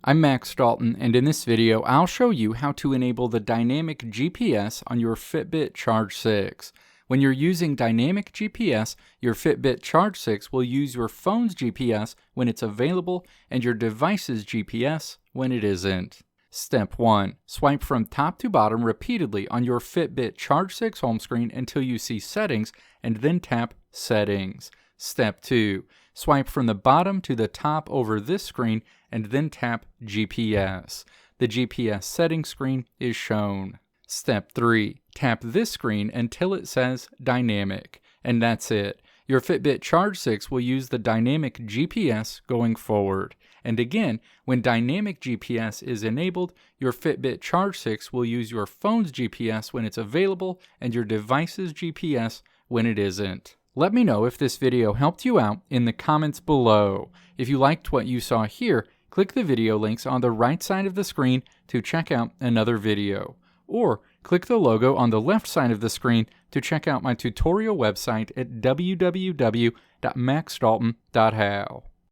I'm Max Dalton, and in this video I'll show you how to enable the dynamic GPS on your Fitbit Charge 6. When you're using dynamic GPS, your Fitbit Charge 6 will use your phone's GPS when it's available and your device's GPS when it isn't. Step 1. Swipe from top to bottom repeatedly on your Fitbit Charge 6 home screen until you see Settings and then tap Settings. Step 2. Swipe from the bottom to the top over this screen and then tap GPS. The GPS settings screen is shown. Step 3. Tap this screen until it says Dynamic. And that's it. Your Fitbit Charge 6 will use the dynamic GPS going forward. And again, when dynamic GPS is enabled, your Fitbit Charge 6 will use your phone's GPS when it's available and your device's GPS when it isn't. Let me know if this video helped you out in the comments below. If you liked what you saw here, click the video links on the right side of the screen to check out another video. Or click the logo on the left side of the screen to check out my tutorial website at www.maxdalton.how.